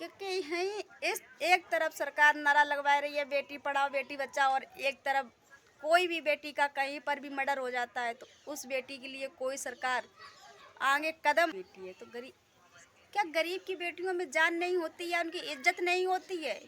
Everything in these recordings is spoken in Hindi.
क्योंकि यहीं इस एक तरफ सरकार नारा लगवा रही है बेटी पढ़ाओ बेटी बचाओ, और एक तरफ कोई भी बेटी का कहीं पर भी मर्डर हो जाता है तो उस बेटी के लिए कोई सरकार आगे कदम बेटी है तो गरीब, क्या गरीब की बेटियों में जान नहीं होती है, उनकी इज्जत नहीं होती है?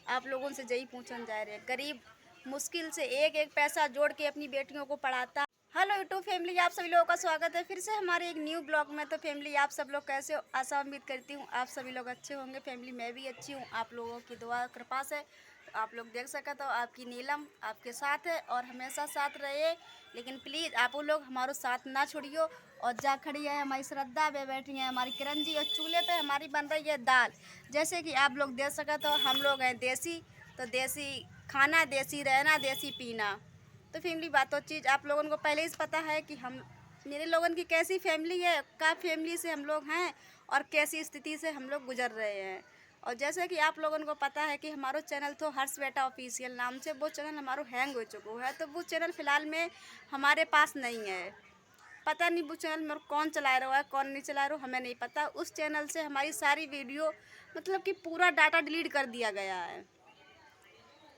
आप लोगों से यही पूछना जा रहे हैं। गरीब मुश्किल से एक एक पैसा जोड़ के अपनी बेटियों को पढ़ाता। हेलो यूट्यूब फैमिली, आप सभी लोगों का स्वागत है फिर से हमारे एक न्यू ब्लॉग में। तो फैमिली आप सब लोग कैसे हो? आशा उम्मीद करती हूँ आप सभी लोग अच्छे होंगे। फैमिली मैं भी अच्छी हूँ, आप लोगों की दुआ कृपा से। तो आप लोग देख सके तो आपकी नीलम आपके साथ है और हमेशा साथ रहे। लेकिन प्लीज़ आप लोग हमारा साथ ना छोड़ियो। और जा खड़ी है हमारी श्रद्धा, वे बैठी है हमारी किरण जी, और चूल्हे पे हमारी बन रही है दाल। जैसे कि आप लोग देख सके तो हम लोग हैं देसी, तो देसी खाना, देसी रहना, देसी पीना। तो फैमिली बातों चीज़ आप लोगों को पहले ही पता है कि हम मेरे लोगों की कैसी फैमिली है, क्या फैमिली से हम लोग हैं और कैसी स्थिति से हम लोग गुजर रहे हैं। और जैसे कि आप लोगों को पता है कि हमारा चैनल तो हर्ष बेटा ऑफिशियल नाम से वो चैनल हमारा हैंग हो चुका है, तो वो चैनल फ़िलहाल में हमारे पास नहीं है। पता नहीं वो चैनल में कौन चला रहा है कौन नहीं चला रहा हमें नहीं पता। उस चैनल से हमारी सारी वीडियो मतलब कि पूरा डाटा डिलीट कर दिया गया है।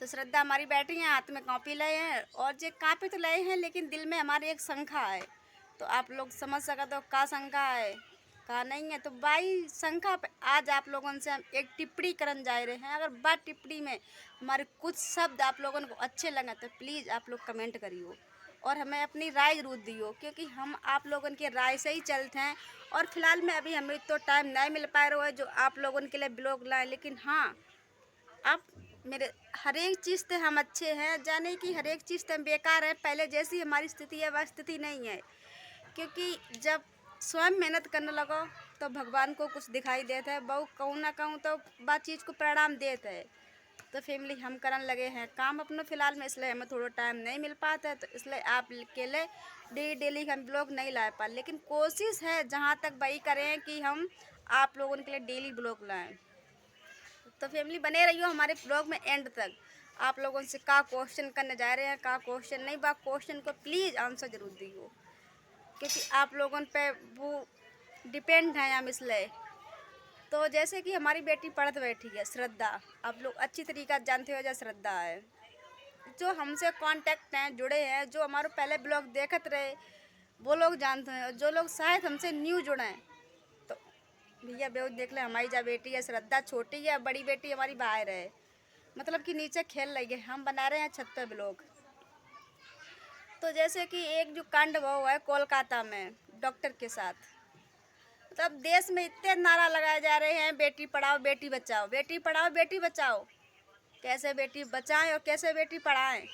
तो श्रद्धा हमारी बैठी हैं, हाथ में कॉपी लाए हैं, और ये कॉपी तो लाए हैं लेकिन दिल में हमारी एक शंका है। तो आप लोग समझ सका तो का शंका है का नहीं है। तो बाई शंका पे आज आप लोगों से हम एक टिप्पणी करन जा रहे हैं। अगर बात टिप्पणी में हमारे कुछ शब्द आप लोगों को अच्छे लगे तो प्लीज़ आप लोग कमेंट करियो और हमें अपनी राय जरूर दियो, क्योंकि हम आप लोगों की राय से ही चलते हैं। और फिलहाल में अभी हमें तो टाइम नहीं मिल पा रहा है जो आप लोगों के लिए ब्लॉग लाएँ, लेकिन हाँ आप मेरे हर एक चीज़ से हम अच्छे हैं, जाने कि हर एक चीज़ से हम बेकार है। पहले जैसी हमारी स्थिति है वह स्थिति नहीं है, क्योंकि जब स्वयं मेहनत करने लगो तो भगवान को कुछ दिखाई देता है, बहु कहूँ ना कहूँ तो बात चीज़ को परिणाम देता है। तो फैमिली हम करन लगे हैं काम अपना फ़िलहाल में, इसलिए हमें थोड़ा टाइम नहीं मिल पाता है। तो इसलिए आप के लिए डेली डेली हम ब्लॉग नहीं ला पा, लेकिन कोशिश है जहाँ तक वही करें कि हम आप लोगों के लिए डेली ब्लॉग लाएँ। तो फैमिली बने रहियो हमारे ब्लॉग में एंड तक। आप लोगों से का क्वेश्चन करने जा रहे हैं, का क्वेश्चन नहीं, बा क्वेश्चन को प्लीज़ आंसर जरूर दियो, क्योंकि आप लोगों पे वो डिपेंड है हम इसलिए। तो जैसे कि हमारी बेटी पढ़त बैठी है श्रद्धा, आप लोग अच्छी तरीक़ा जानते हो जो श्रद्धा है, जो हमसे कांटेक्ट हैं जुड़े हैं, जो हमारे पहले ब्लॉग देखते रहे वो लोग जानते हैं, और जो लोग शायद हमसे न्यू जुड़े हैं तो भैया बेहद देख ले। हमारी जा बेटी है श्रद्धा छोटी है, बड़ी बेटी हमारी बाहर है, मतलब कि नीचे खेल रही है, हम बना रहे हैं छत पे ब्लॉग। तो जैसे कि एक जो कांड हुआ है कोलकाता में डॉक्टर के साथ, मतलब देश में इतने नारा लगाए जा रहे हैं बेटी पढ़ाओ बेटी बचाओ, बेटी पढ़ाओ बेटी बचाओ। कैसे बेटी बचाएं और कैसे बेटी पढ़ाएं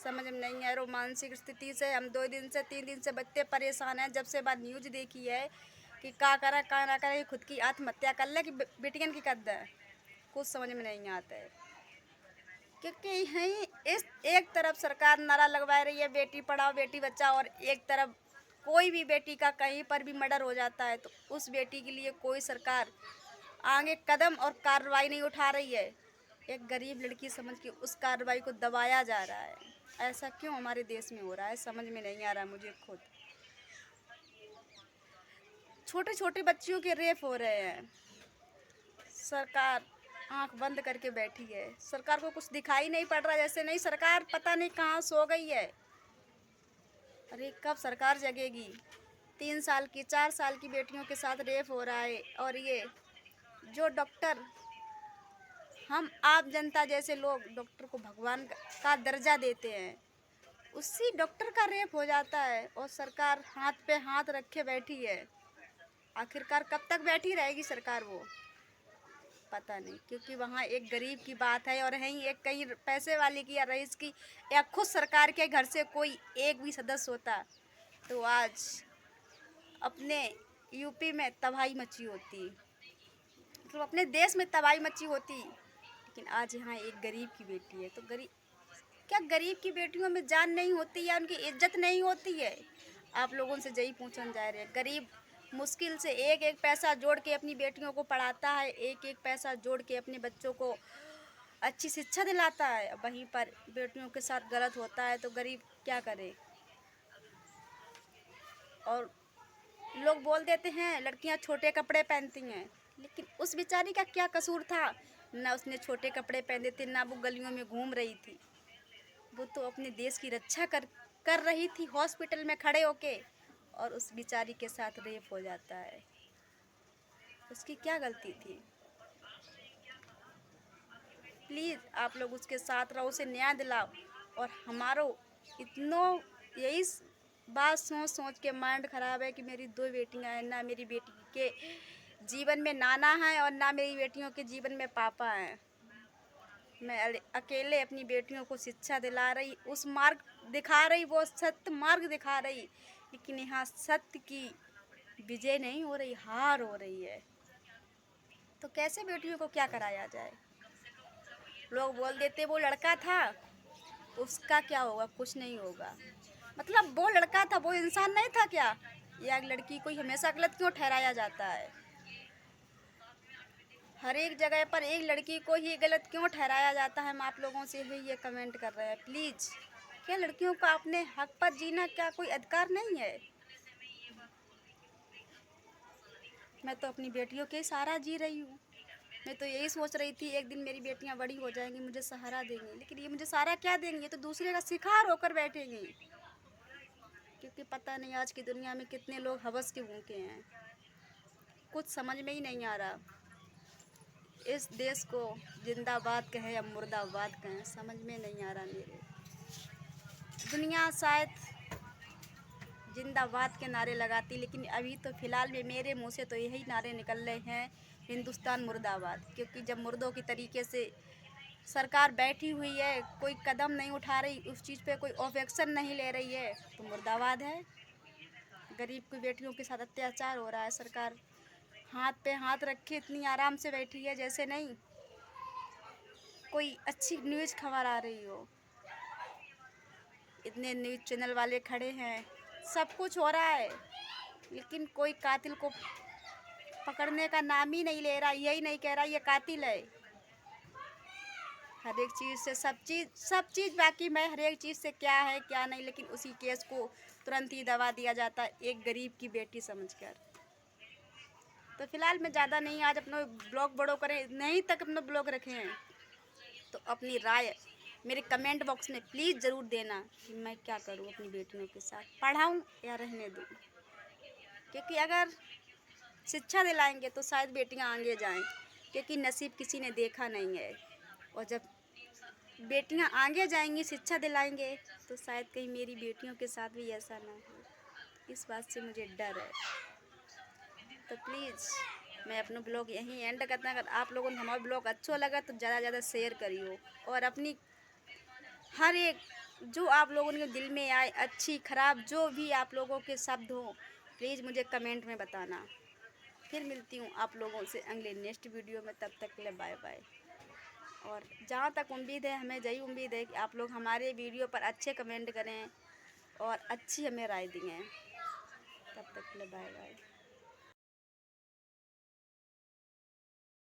समझ में नहीं है। रोमांसिक स्थिति से हम 2 दिन से 3 दिन से बच्चे परेशान हैं, जब से बात न्यूज देखी है कि का करा का ना करे, खुद की आत्महत्या कर ले कि बेटियन की कर दे, कुछ समझ में नहीं आता है। क्योंकि यहीं इस एक तरफ सरकार नारा लगवा रही है बेटी पढ़ाओ बेटी बचाओ, और एक तरफ कोई भी बेटी का कहीं पर भी मर्डर हो जाता है तो उस बेटी के लिए कोई सरकार आगे कदम और कार्रवाई नहीं उठा रही है। एक गरीब लड़की समझ के उस कार्रवाई को दबाया जा रहा है। ऐसा क्यों हमारे देश में हो रहा है समझ में नहीं आ रहा मुझे खुद। छोटे छोटे बच्चियों के रेप हो रहे हैं, सरकार आंख बंद करके बैठी है। सरकार को कुछ दिखाई नहीं पड़ रहा, जैसे नहीं सरकार पता नहीं कहाँ सो गई है। अरे कब सरकार जगेगी? 3 साल की 4 साल की बेटियों के साथ रेप हो रहा है, और ये जो डॉक्टर, हम आप जनता जैसे लोग डॉक्टर को भगवान का दर्जा देते हैं, उसी डॉक्टर का रेप हो जाता है और सरकार हाथ पे हाथ रखे बैठी है। आखिरकार कब तक बैठी रहेगी सरकार वो पता नहीं, क्योंकि वहाँ एक गरीब की बात है और यहीं एक कहीं पैसे वाले की या रईस की या खुद सरकार के घर से कोई एक भी सदस्य होता तो आज अपने यूपी में तबाही मची होती, मतलब अपने देश में तबाही मची होती। लेकिन आज यहाँ एक गरीब की बेटी है तो गरीब, क्या गरीब की बेटियों में जान नहीं होती या उनकी इज्जत नहीं होती है? आप लोगों से यही पूछना जा रहे हैं। गरीब मुश्किल से एक एक पैसा जोड़ के अपनी बेटियों को पढ़ाता है, एक एक पैसा जोड़ के अपने बच्चों को अच्छी शिक्षा दिलाता है, वहीं पर बेटियों के साथ गलत होता है तो गरीब क्या करे? और लोग बोल देते हैं लड़कियां छोटे कपड़े पहनती हैं, लेकिन उस बेचारी का क्या कसूर था? ना उसने छोटे कपड़े पहने थे, ना वो गलियों में घूम रही थी। वो तो अपने देश की रक्षा कर रही थी हॉस्पिटल में खड़े होके, और उस बेचारी के साथ रेप हो जाता है। उसकी क्या गलती थी? प्लीज़ आप लोग उसके साथ रहो, उसे न्याय दिलाओ। और हमारो इतनो यही बात सोच सोच के माइंड ख़राब है कि मेरी 2 बेटियां हैं, ना मेरी बेटी के जीवन में नाना है और ना मेरी बेटियों के जीवन में पापा हैं। मैं अकेले अपनी बेटियों को शिक्षा दिला रही, उस मार्ग दिखा रही, वो सत्य मार्ग दिखा रही, लेकिन यहाँ सत्य की विजय नहीं हो रही, हार हो रही है। तो कैसे बेटियों को क्या कराया जाए? लोग बोल देते वो लड़का था, उसका क्या होगा? कुछ नहीं होगा। मतलब वो लड़का था, वो इंसान नहीं था क्या? या लड़की को हमेशा गलत क्यों ठहराया जाता है? हर एक जगह पर एक लड़की को ही गलत क्यों ठहराया जाता है? हम आप लोगों से ही ये कमेंट कर रहे हैं। प्लीज़, क्या लड़कियों का अपने हक पर जीना क्या कोई अधिकार नहीं है? मैं तो अपनी बेटियों के सहारा जी रही हूँ। मैं तो यही सोच रही थी एक दिन मेरी बेटियाँ बड़ी हो जाएंगी, मुझे सहारा देंगी, लेकिन ये मुझे सहारा क्या देंगी? ये तो दूसरे का शिकार होकर बैठेंगी। क्योंकि पता नहीं आज की दुनिया में कितने लोग हवस के भूखे हैं, कुछ समझ में ही नहीं आ रहा। इस देश को जिंदाबाद कहें या मुर्दाबाद कहें, समझ में नहीं आ रहा मेरे। दुनिया शायद जिंदाबाद के नारे लगाती, लेकिन अभी तो फ़िलहाल में मेरे मुंह से तो यही नारे निकल रहे हैं, हिंदुस्तान मुर्दाबाद। क्योंकि जब मुर्दों की तरीके से सरकार बैठी हुई है, कोई कदम नहीं उठा रही, उस चीज़ पे कोई ऑब्जेक्शन नहीं ले रही है, तो मुर्दाबाद है। गरीब की बेटियों के साथ अत्याचार हो रहा है, सरकार हाथ पे हाथ रखे इतनी आराम से बैठी है जैसे नहीं कोई अच्छी न्यूज़ खबर आ रही हो। इतने न्यूज़ चैनल वाले खड़े हैं, सब कुछ हो रहा है, लेकिन कोई कातिल को पकड़ने का नाम ही नहीं ले रहा, यही नहीं कह रहा ये कातिल है। हर एक चीज़ से सब चीज़ बाकी मैं हर एक चीज़ से क्या है क्या नहीं, लेकिन उसी केस को तुरंत ही दबा दिया जाता है एक गरीब की बेटी समझकर। तो फिलहाल मैं ज़्यादा नहीं आज अपना ब्लॉग बड़ो करें नहीं तक अपना ब्लॉग रखे हैं, तो अपनी राय मेरे कमेंट बॉक्स में प्लीज़ ज़रूर देना कि मैं क्या करूं अपनी बेटियों के साथ, पढ़ाऊं या रहने दूं। क्योंकि अगर शिक्षा दिलाएंगे तो शायद बेटियां आगे जाएं, क्योंकि नसीब किसी ने देखा नहीं है। और जब बेटियां आगे जाएंगी, शिक्षा दिलाएंगे, तो शायद कहीं मेरी बेटियों के साथ भी ऐसा ना हो। इस बात से मुझे डर है। तो प्लीज़ मैं अपना ब्लॉग यहीं एंड करता हूँ। अगर आप लोगों को हमारा ब्लॉग अच्छा लगा तो ज़्यादा से ज़्यादा शेयर करियो, और अपनी हर एक जो आप लोगों के दिल में आए, अच्छी खराब जो भी आप लोगों के शब्द हो, प्लीज़ मुझे कमेंट में बताना। फिर मिलती हूँ आप लोगों से अगले नेक्स्ट वीडियो में, तब तक के लिए बाय बाय। और जहाँ तक उम्मीद है, हमें यही उम्मीद है कि आप लोग हमारे वीडियो पर अच्छे कमेंट करें और अच्छी हमें राय दें। तब तक के लिए बाय बाय।